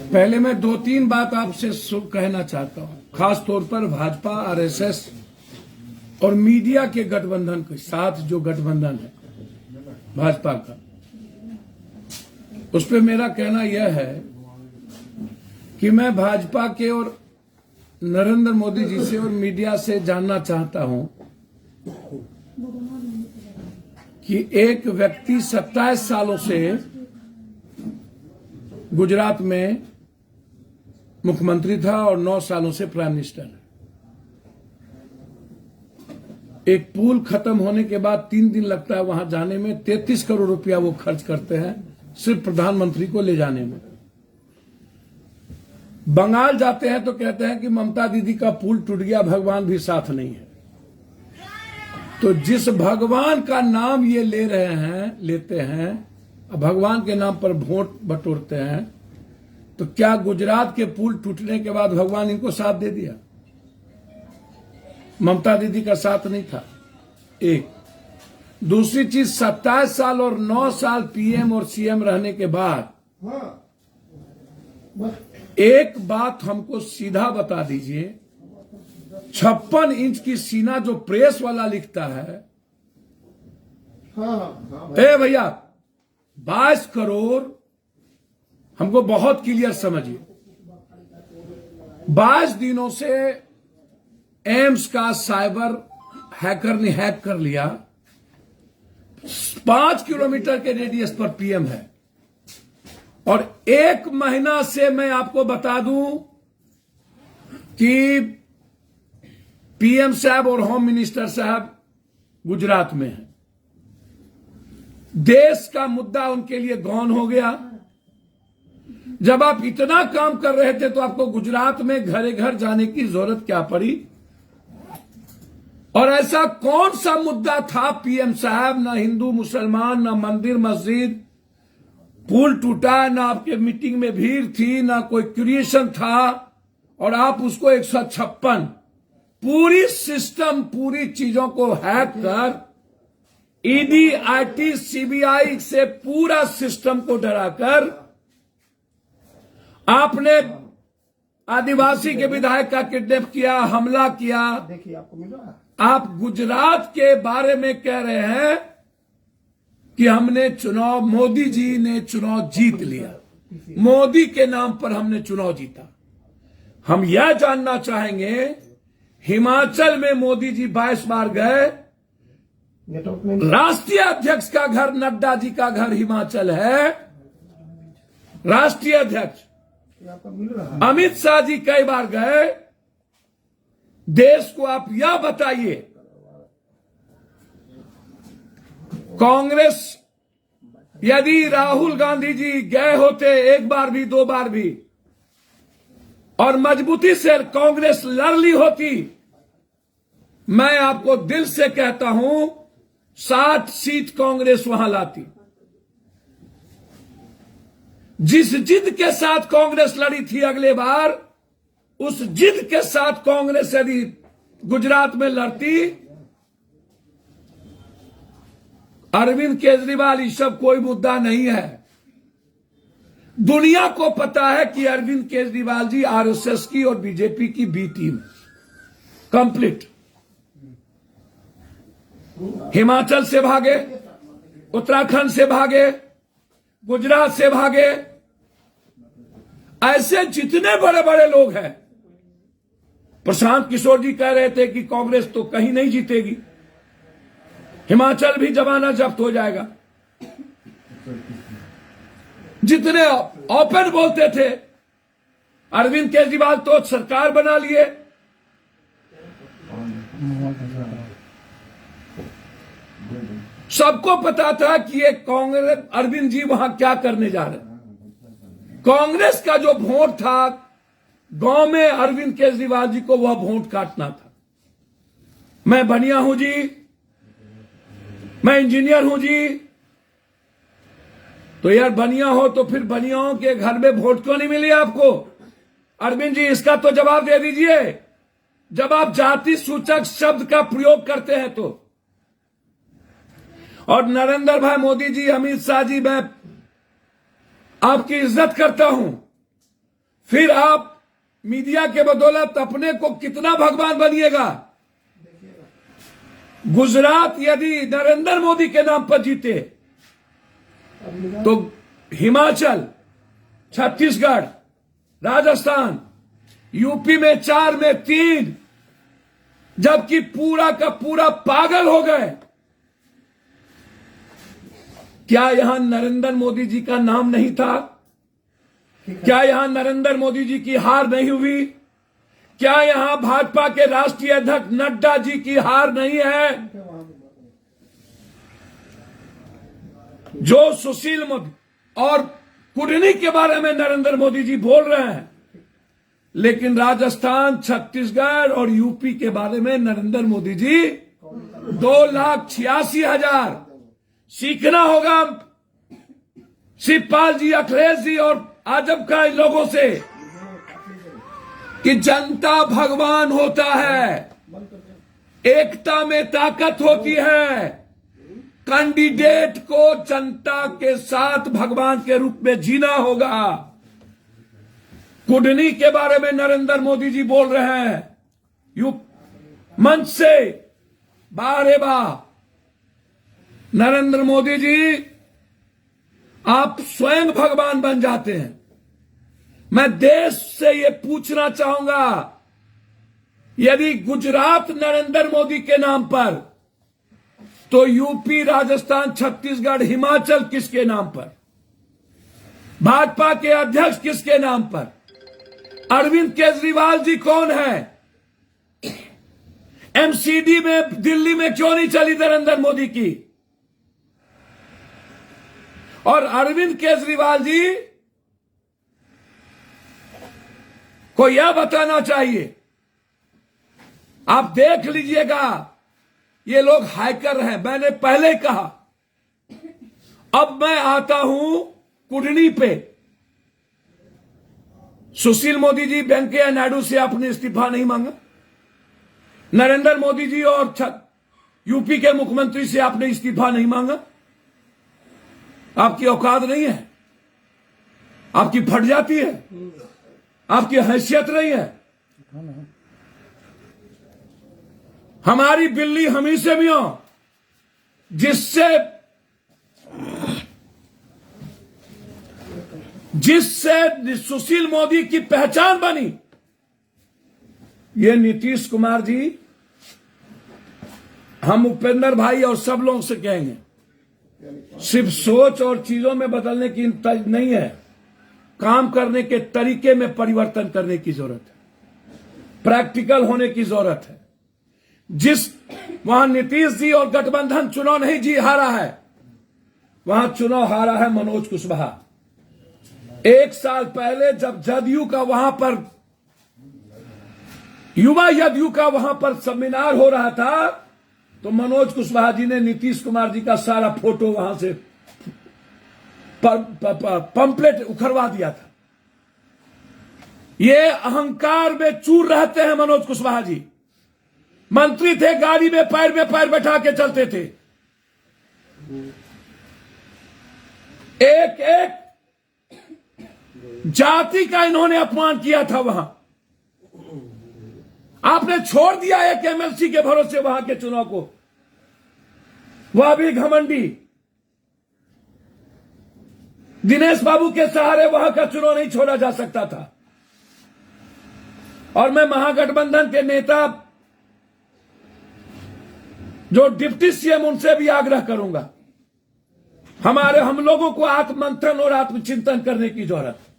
पहले मैं दो तीन बात आपसे कहना चाहता हूं, खास तौर पर भाजपा, आरएसएस और मीडिया के गठबंधन के साथ जो गठबंधन है भाजपा का, उस पर मेरा कहना यह है कि मैं भाजपा के और नरेंद्र मोदी जी से और मीडिया से जानना चाहता हूं कि एक व्यक्ति 27 सालों से गुजरात में मुख्यमंत्री था और 9 सालों से प्राइम मिनिस्टर है। एक पुल खत्म होने के बाद 3 दिन लगता है वहां जाने में, 33 करोड़ रुपया वो खर्च करते हैं सिर्फ प्रधानमंत्री को ले जाने में। बंगाल जाते हैं तो कहते हैं कि ममता दीदी का पुल टूट गया, भगवान भी साथ नहीं है। तो जिस भगवान का नाम ये लेते हैं, भगवान के नाम पर वोट बटोरते हैं, तो क्या गुजरात के पुल टूटने के बाद भगवान इनको साथ दे दिया? ममता दीदी का साथ नहीं था। एक दूसरी चीज, 27 साल और 9 साल पीएम और सीएम रहने के बाद एक बात हमको सीधा बता दीजिए, 56 इंच की सीना जो प्रेस वाला लिखता है, ए भैया 22 करोड़, हमको बहुत क्लियर समझिए, 22 दिनों से एम्स का साइबर हैकर ने हैक कर लिया। 5 किलोमीटर के रेडियस पर पीएम है और 1 महीना से मैं आपको बता दूं कि पीएम साहब और होम मिनिस्टर साहब गुजरात में हैं। देश का मुद्दा उनके लिए गौन हो गया। जब आप इतना काम कर रहे थे तो आपको गुजरात में घरे घर जाने की जरूरत क्या पड़ी? और ऐसा कौन सा मुद्दा था पीएम साहब? ना हिंदू मुसलमान, ना मंदिर मस्जिद, पुल टूटा, ना आपके मीटिंग में भीड़ थी, ना कोई क्रिएशन था, और आप उसको 156 पूरी सिस्टम, पूरी चीजों को हैक कर ईडी, आईटी, सीबीआई से पूरा सिस्टम को डराकर आपने आदिवासी के विधायक का किडनैप किया, हमला किया। देखिए आपको मिल रहा है। आप गुजरात के बारे में कह रहे हैं कि हमने चुनाव, मोदी जी ने चुनाव जीत लिया, मोदी के नाम पर हमने चुनाव जीता। हम यह जानना चाहेंगे, हिमाचल में मोदी जी 22 बार गए, राष्ट्रीय अध्यक्ष का घर, नड्डा जी का घर हिमाचल है, राष्ट्रीय अध्यक्ष अमित शाह जी कई बार गए। देश को आप यह बताइए, कांग्रेस, यदि राहुल गांधी जी गए होते 1 बार भी, 2 बार भी, और मजबूती से कांग्रेस लड़ ली होती, मैं आपको दिल से कहता हूं 60 सीट कांग्रेस वहां लाती। जिस जिद के साथ कांग्रेस लड़ी थी अगले बार, उस जिद के साथ कांग्रेस यदि गुजरात में लड़ती, अरविंद केजरीवाल ये सब कोई मुद्दा नहीं है। दुनिया को पता है कि अरविंद केजरीवाल जी आरएसएस की और बीजेपी की बी टीम कंप्लीट। हिमाचल से भागे, उत्तराखंड से भागे, गुजरात से भागे, ऐसे जितने बड़े बड़े लोग हैं। प्रशांत किशोर जी कह रहे थे कि कांग्रेस तो कहीं नहीं जीतेगी, हिमाचल भी जमाना जब्त हो जाएगा। जितने ओपन बोलते थे, अरविंद केजरीवाल तो सरकार बना लिए। सबको पता था कि ये कांग्रेस, अरविंद जी वहां क्या करने जा रहे हैं। कांग्रेस का जो वोट था गांव में, अरविंद केजरीवाल जी को वह वोट काटना था। मैं बनिया हूं जी, मैं इंजीनियर हूं जी, तो यार बनिया हो तो फिर बनियाओं के घर में वोट क्यों नहीं मिली आपको? अरविंद जी इसका तो जवाब दे दीजिए, जब आप जाति सूचक शब्द का प्रयोग करते हैं तो। और नरेंद्र भाई मोदी जी, अमित शाह जी, मैं आपकी इज्जत करता हूं, फिर आप मीडिया के बदौलत अपने को कितना भगवान बनिएगा। गुजरात यदि नरेंद्र मोदी के नाम पर जीते तो हिमाचल, छत्तीसगढ़, राजस्थान, यूपी में 4 में 3, जबकि पूरा का पूरा पागल हो गए। क्या यहां नरेंद्र मोदी जी का नाम नहीं था? क्या यहां नरेंद्र मोदी जी की हार नहीं हुई? क्या यहां भाजपा के राष्ट्रीय अध्यक्ष नड्डा जी की हार नहीं है? जो सुशील मोदी और कुडनी के बारे में नरेंद्र मोदी जी बोल रहे हैं, लेकिन राजस्थान, छत्तीसगढ़ और यूपी के बारे में नरेंद्र मोदी जी 2,86,000 सीखना होगा शिवपाल जी, अखिलेश जी और आजम का इन लोगों से कि जनता भगवान होता है, एकता में ताकत होती है। कैंडिडेट को जनता के साथ भगवान के रूप में जीना होगा। कुडनी के बारे में नरेंद्र मोदी जी बोल रहे हैं मंच से, बारे बार नरेंद्र मोदी जी आप स्वयं भगवान बन जाते हैं। मैं देश से ये पूछना चाहूंगा, यदि गुजरात नरेंद्र मोदी के नाम पर, तो यूपी, राजस्थान, छत्तीसगढ़, हिमाचल किसके नाम पर? भाजपा के अध्यक्ष किसके नाम पर? अरविंद केजरीवाल जी कौन है? एमसीडी में दिल्ली में क्यों नहीं चली नरेंद्र मोदी की? और अरविंद केजरीवाल जी को यह बताना चाहिए, आप देख लीजिएगा ये लोग हैकर हैं। मैंने पहले कहा, अब मैं आता हूं कुडनी पे। सुशील मोदी जी वेंकैया नायडू से आपने इस्तीफा नहीं मांगा। नरेंद्र मोदी जी और यूपी के मुख्यमंत्री से आपने इस्तीफा नहीं मांगा। आपकी औकात नहीं है, आपकी फट जाती है, आपकी हैसियत नहीं है। हमारी बिल्ली हम ही से भी हो, जिससे सुशील मोदी की पहचान बनी। ये नीतीश कुमार जी, हम उपेंद्र भाई और सब लोगों से कहेंगे, सिर्फ सोच और चीजों में बदलने की नहीं है, काम करने के तरीके में परिवर्तन करने की जरूरत है, प्रैक्टिकल होने की जरूरत है। जिस वहां नीतीश जी और गठबंधन चुनाव नहीं जी हारा है, वहां चुनाव हारा है मनोज कुशवाहा। 1 साल पहले जब जदयू का वहां पर युवा जदयू का वहां पर सेमिनार हो रहा था, तो मनोज कुशवाहा जी ने नीतीश कुमार जी का सारा फोटो वहां से पंपलेट उखड़वा दिया था। ये अहंकार में चूर रहते हैं मनोज कुशवाहा जी। मंत्री थे, गाड़ी में पैर बैठा के चलते थे। एक एक जाति का इन्होंने अपमान किया था वहां। आपने छोड़ दिया एक एमएलसी के भरोसे वहां के चुनाव को, वह भी घमंडी। दिनेश बाबू के सहारे वहां का चुनाव नहीं छोड़ा जा सकता था। और मैं महागठबंधन के नेता जो डिप्टी सीएम, उनसे भी आग्रह करूंगा, हम लोगों को आत्ममंथन और आत्मचिंतन करने की जरूरत है।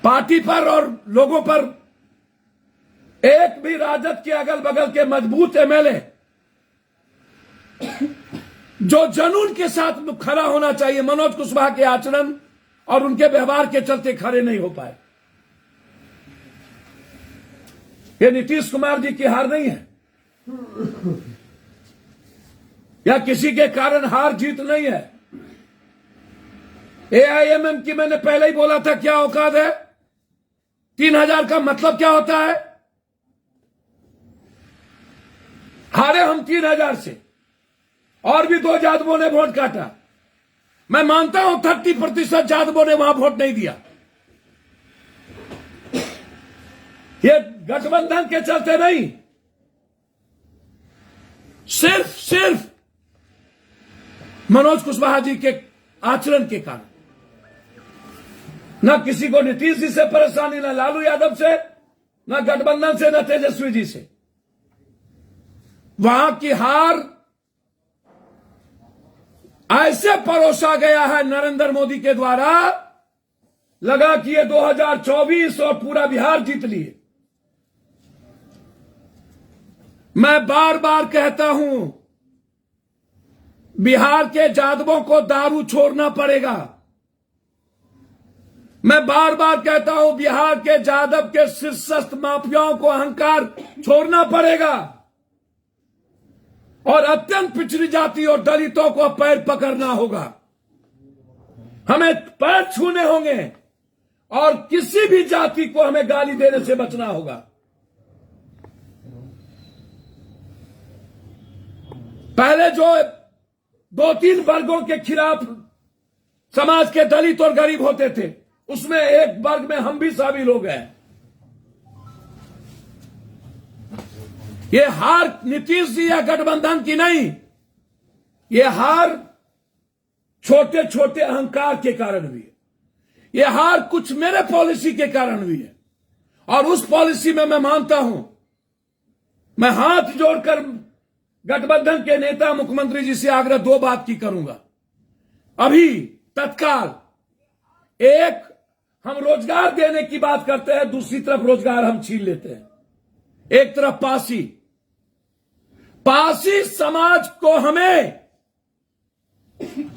पार्टी पर और लोगों पर एक भी राजद के अगल बगल के मजबूत एमएलए जो जुनून के साथ खड़ा होना चाहिए, मनोज कुशवाहा के आचरण और उनके व्यवहार के चलते खड़े नहीं हो पाए। ये नीतीश कुमार जी की हार नहीं है, या किसी के कारण हार जीत नहीं है। एआईएमएम की मैंने पहले ही बोला था क्या औकात है। 3,000 का मतलब क्या होता है? हारे हम 3,000 से, और भी 2 यादवों ने वोट काटा। मैं मानता हूं 30% जादवों ने वहां वोट नहीं दिया। ये गठबंधन के चलते नहीं, सिर्फ मनोज कुशवाहा जी के आचरण के कारण। न किसी को नीतीश जी से परेशानी, न लालू यादव से, न गठबंधन से, न तेजस्वी जी से। वहां की हार ऐसे परोसा गया है नरेंद्र मोदी के द्वारा, लगा कि ये 2024 और पूरा बिहार जीत लिए। मैं बार बार कहता हूं, बिहार के जादवों को दारू छोड़ना पड़ेगा। मैं बार बार कहता हूं, बिहार के जादव के शीर्षस्थ माफियाओं को अहंकार छोड़ना पड़ेगा और अत्यंत पिछड़ी जाति और दलितों को पैर पकड़ना होगा। हमें पैर छूने होंगे और किसी भी जाति को हमें गाली देने से बचना होगा। पहले जो 2-3 वर्गों के खिलाफ समाज के दलित और गरीब होते थे, उसमें एक वर्ग में हम भी शामिल हो गए। ये हार नीतीश जी या गठबंधन की नहीं, ये हार छोटे छोटे अहंकार के कारण भी है। ये हार कुछ मेरे पॉलिसी के कारण भी है। और उस पॉलिसी में मैं मानता हूं, मैं हाथ जोड़कर गठबंधन के नेता मुख्यमंत्री जी से आग्रह 2 बात की करूंगा। अभी तत्काल एक, हम रोजगार देने की बात करते हैं, दूसरी तरफ रोजगार हम छीन लेते हैं। एक तरफ पासी समाज को हमें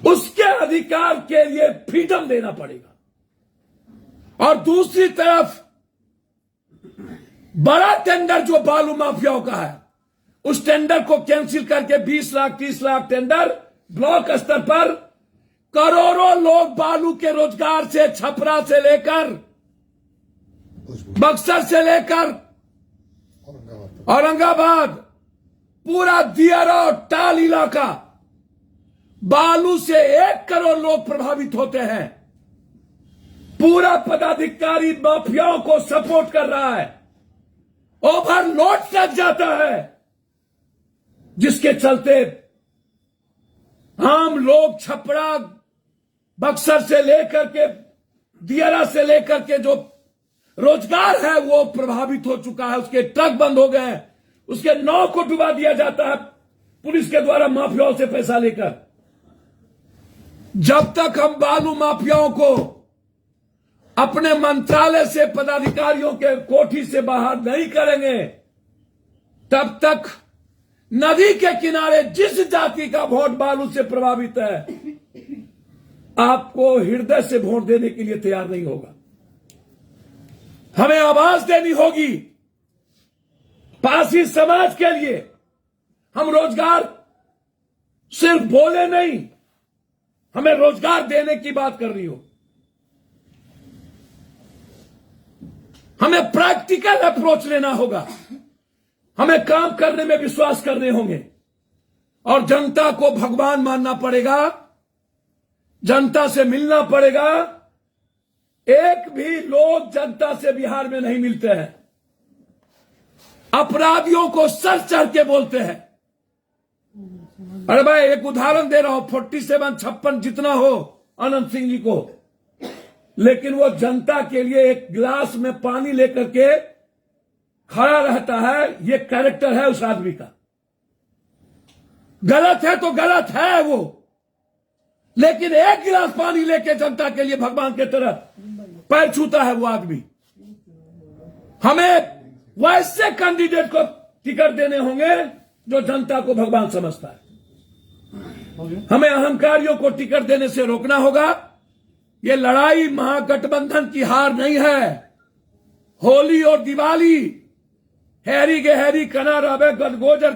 उसके अधिकार के लिए फ्रीडम देना पड़ेगा और दूसरी तरफ बड़ा टेंडर जो बालू माफियाओं का है, उस टेंडर को कैंसिल करके 20 लाख 30 लाख टेंडर ब्लॉक स्तर पर करोड़ों लोग बालू के रोजगार से, छपरा से लेकर बक्सर से लेकर औरंगाबाद, पूरा दियारा और टाल इलाका, बालू से 1 करोड़ लोग प्रभावित होते हैं। पूरा पदाधिकारी माफियाओं को सपोर्ट कर रहा है, ओवरलोड तक जाता है, जिसके चलते आम लोग छपरा, बक्सर से लेकर के दियारा से लेकर के जो रोजगार है वो प्रभावित हो चुका है। उसके ट्रक बंद हो गए हैं, उसके नाव को डुबा दिया जाता है पुलिस के द्वारा माफियाओं से पैसा लेकर। जब तक हम बालू माफियाओं को अपने मंत्रालय से, पदाधिकारियों के कोठी से बाहर नहीं करेंगे, तब तक नदी के किनारे जिस जाति का वोट बालू से प्रभावित है, आपको हृदय से वोट देने के लिए तैयार नहीं होगा। हमें आवाज देनी होगी पासी समाज के लिए। हम रोजगार सिर्फ बोले नहीं, हमें रोजगार देने की बात कर रही हो। हमें प्रैक्टिकल अप्रोच लेना होगा, हमें काम करने में विश्वास करने होंगे और जनता को भगवान मानना पड़ेगा, जनता से मिलना पड़ेगा। एक भी लोग जनता से बिहार में नहीं मिलते हैं, अपराधियों को सर चढ़ के बोलते हैं। अरे भाई, एक उदाहरण दे रहा हूं, 47-56 जितना हो अनंत सिंह जी को, लेकिन वो जनता के लिए एक गिलास में पानी लेकर के खड़ा रहता है। ये कैरेक्टर है उस आदमी का। गलत है तो गलत है वो, लेकिन एक गिलास पानी लेके जनता के लिए भगवान की तरह पैर छूता है वो आदमी। हमें वैसे कैंडिडेट को टिकट देने होंगे जो जनता को भगवान समझता है। हमें अहंकारियों को टिकट देने से रोकना होगा। ये लड़ाई महागठबंधन की हार नहीं है। होली और दिवाली, हैरी गहरी कना रवे गदगोजर,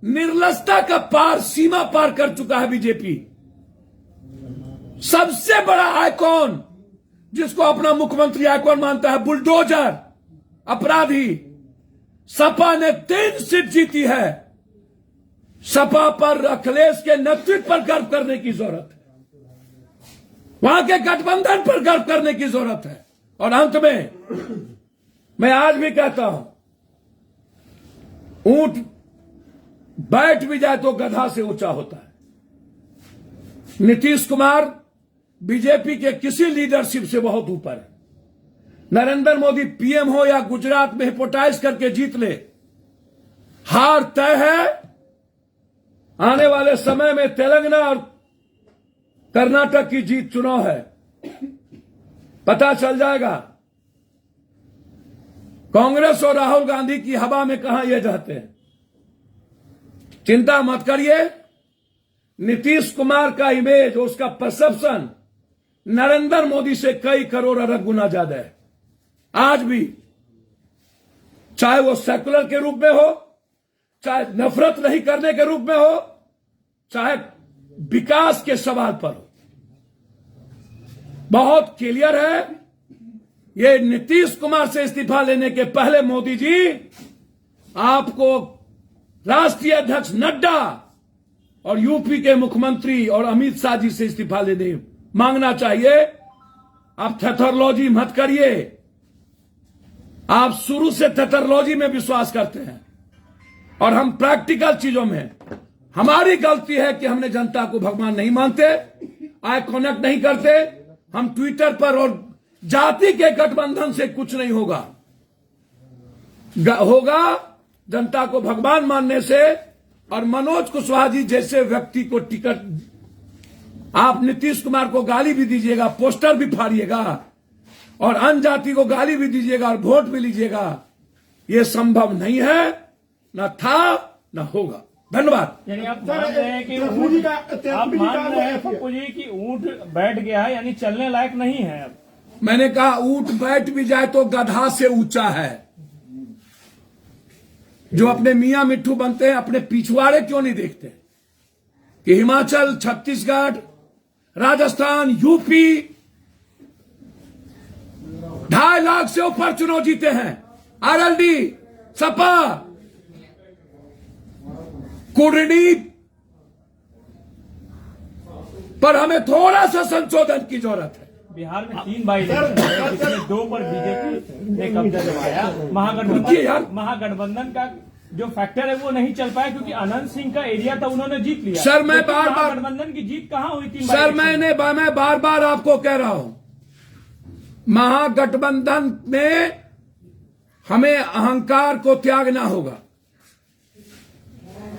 निर्लजता का पार, सीमा पार कर चुका है बीजेपी। सबसे बड़ा आइकॉन, जिसको अपना मुख्यमंत्री आइकॉन मानता है, बुलडोजर, अपराधी, सपा ने 3 सीट जीती है। सपा पर अखिलेश के नेतृत्व पर गर्व करने की जरूरत है। वहां के गठबंधन पर गर्व करने की जरूरत है। और अंत में मैं आज भी कहता हूं, ऊंट बैठ भी जाए तो गधा से ऊंचा होता है। नीतीश कुमार बीजेपी के किसी लीडरशिप से बहुत ऊपर है। नरेंद्र मोदी पीएम हो या गुजरात में हिपोटाइज करके जीत ले, हार तय है। आने वाले समय में तेलंगाना और कर्नाटक की जीत चुनाव है, पता चल जाएगा। कांग्रेस और राहुल गांधी की हवा में कहां ये जाते हैं। चिंता मत करिए, नीतीश कुमार का इमेज, उसका परसेप्शन नरेंद्र मोदी से कई करोड़ अरब गुना ज्यादा है। आज भी, चाहे वो सेकुलर के रूप में हो, चाहे नफरत नहीं करने के रूप में हो, चाहे विकास के सवाल पर हो, बहुत क्लियर है। ये नीतीश कुमार से इस्तीफा लेने के पहले मोदी जी आपको राष्ट्रीय अध्यक्ष नड्डा और यूपी के मुख्यमंत्री और अमित शाह जी से इस्तीफा लेने मांगना चाहिए। आप थेथरोलॉजी मत करिए। आप शुरू से थेथरोलॉजी में विश्वास करते हैं और हम प्रैक्टिकल चीजों में। हमारी गलती है कि हमने जनता को भगवान नहीं मानते, आई कनेक्ट नहीं करते। हम ट्विटर पर और जाति के गठबंधन से कुछ नहीं होगा जनता को भगवान मानने से। और मनोज कुशवाहा जी जैसे व्यक्ति को टिकट, आप नीतीश कुमार को गाली भी दीजिएगा, पोस्टर भी फाड़िएगा और अन्य जाति को गाली भी दीजिएगा और वोट भी लीजिएगा, ये संभव नहीं है, न था न होगा। धन्यवाद। यानी आप मान रहे हैं कि पप्पू जी की ऊंट बैठ गया है, यानी चलने लायक नहीं है अब। मैंने कहा ऊंट बैठ भी जाए तो गधा से ऊंचा है। जो अपने मियां मिट्ठू बनते हैं, अपने पिछवाड़े क्यों नहीं देखते कि हिमाचल, छत्तीसगढ़, राजस्थान, यूपी 2.5 लाख से ऊपर चुनाव जीते हैं। आरएलडी, सपा, कुर्डी पर हमें थोड़ा सा संशोधन की जरूरत है। बिहार में 3 बाई इलेक्शन, 2 पर बीजेपी ने कब्जा जमाया। महागठबंधन का जो फैक्टर है वो नहीं चल पाया क्योंकि अनंत सिंह का एरिया था, उन्होंने जीत लिया। सर मैं बार बार गठबंधन की जीत कहां हुई थी? सर मैं बार बार आपको कह रहा हूं, महागठबंधन में हमें अहंकार को त्यागना होगा,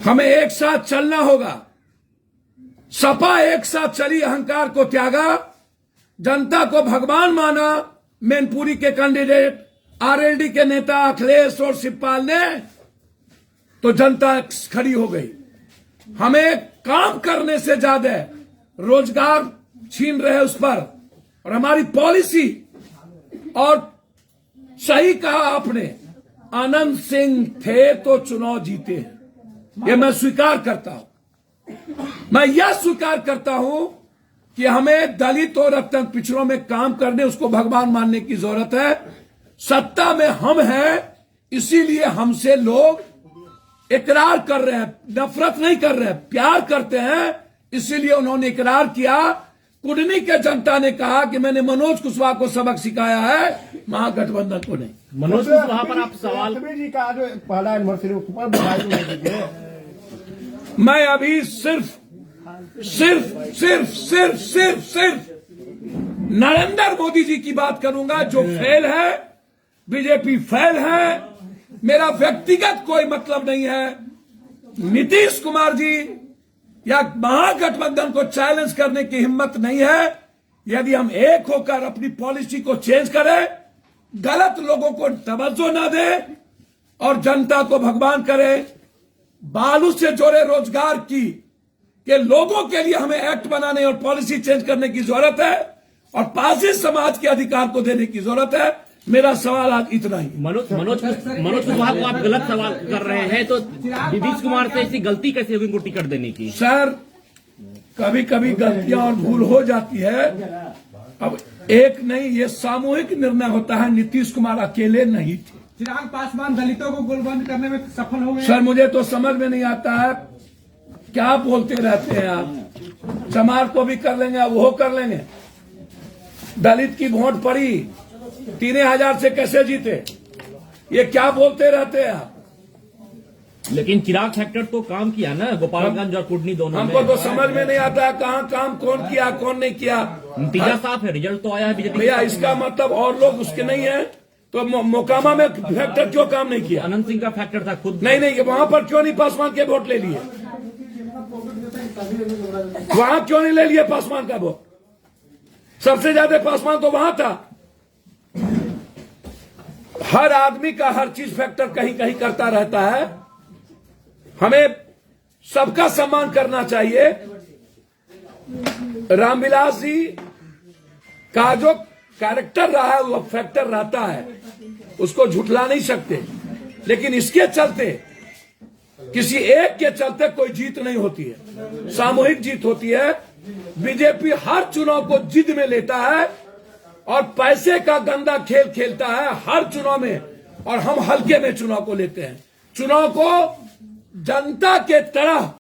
हमें एक साथ चलना होगा। सपा एक साथ चली, अहंकार को त्यागा, जनता को भगवान माना। मैनपुरी के कैंडिडेट, आरएलडी के नेता अखिलेश और शिवपाल ने, तो जनता खड़ी हो गई। हमें काम करने से ज्यादा रोजगार छीन रहे उस पर, और हमारी पॉलिसी। और सही कहा आपने, आनंद सिंह थे तो चुनाव जीते हैं, ये मैं स्वीकार करता हूं। मैं यह स्वीकार करता हूं कि हमें दलित और अत्यंत पिछड़ों में काम करने, उसको भगवान मानने की जरूरत है। सत्ता में हम हैं, इसीलिए हमसे लोग इकरार कर रहे हैं, नफरत नहीं कर रहे हैं, प्यार करते हैं। इसीलिए उन्होंने इकरार किया। कुडनी के जनता ने कहा कि मैंने मनोज कुशवाहा को सबक सिखाया है, महागठबंधन को नहीं। मनोज कुशवाहा पर आप सवाल जी का जो पहला एनिवर्सरी पर मैं अभी सिर्फ नरेंद्र मोदी जी की बात करूंगा, जो फेल है, बीजेपी फेल है। मेरा व्यक्तिगत कोई मतलब नहीं है। नीतीश कुमार जी या महागठबंधन को चैलेंज करने की हिम्मत नहीं है। यदि हम एक होकर अपनी पॉलिसी को चेंज करें, गलत लोगों को तवज्जो न दें और जनता को भगवान करें, बालू से जोड़े रोजगार की के लोगों के लिए हमें एक्ट बनाने और पॉलिसी चेंज करने की जरूरत है, और पारसी समाज के अधिकार को देने की जरूरत है। मेरा सवाल आज इतना ही। मनोज कुशवाहा को आप गलत सवाल कर रहे हैं, तो नीतीश कुमार से ऐसी गलती कैसे होगी उनको टिकट देने की? सर, कभी कभी गलतियां और भूल हो जाती है। अब एक नहीं, ये सामूहिक निर्णय होता है। नीतीश कुमार अकेले नहीं थे। चिराग पासवान दलितों को गोलबंद करने में सफल हो गए। सर, मुझे तो समझ में नहीं आता है, क्या बोलते रहते हैं आप। समाज को भी कर लेंगे, वो कर लेंगे। दलित की वोट पड़ी, 3,000 से कैसे जीते? ये क्या बोलते रहते हैं आप? लेकिन चिराग फैक्टर तो काम किया ना गोपालगंज और कुडनी दोनों हमको में। तो समझ में नहीं आता है कहाँ काम कौन किया कौन नहीं किया। नतीजा साफ है, रिजल्ट तो आया है बीजेपी। भैया इसका मतलब और लोग उसके नहीं है तो मोकामा में फैक्टर क्यों काम नहीं किया? अनंत सिंह का फैक्टर था खुद। नहीं, वहां पर क्यों नहीं पासवान के वोट ले लिए? वहां क्यों नहीं ले लिए पासवान का वोट? सबसे ज्यादा पासवान तो वहां था। हर आदमी का हर चीज फैक्टर कहीं कहीं करता रहता है। हमें सबका सम्मान करना चाहिए। रामविलास जी का जो कैरेक्टर रहा है वो फैक्टर रहता है, उसको झुठला नहीं सकते। लेकिन इसके चलते, किसी एक के चलते कोई जीत नहीं होती है, सामूहिक जीत होती है। बीजेपी हर चुनाव को जिद में लेता है और पैसे का गंदा खेल खेलता है हर चुनाव में, और हम हल्के में चुनाव को लेते हैं। चुनाव को जनता के तरह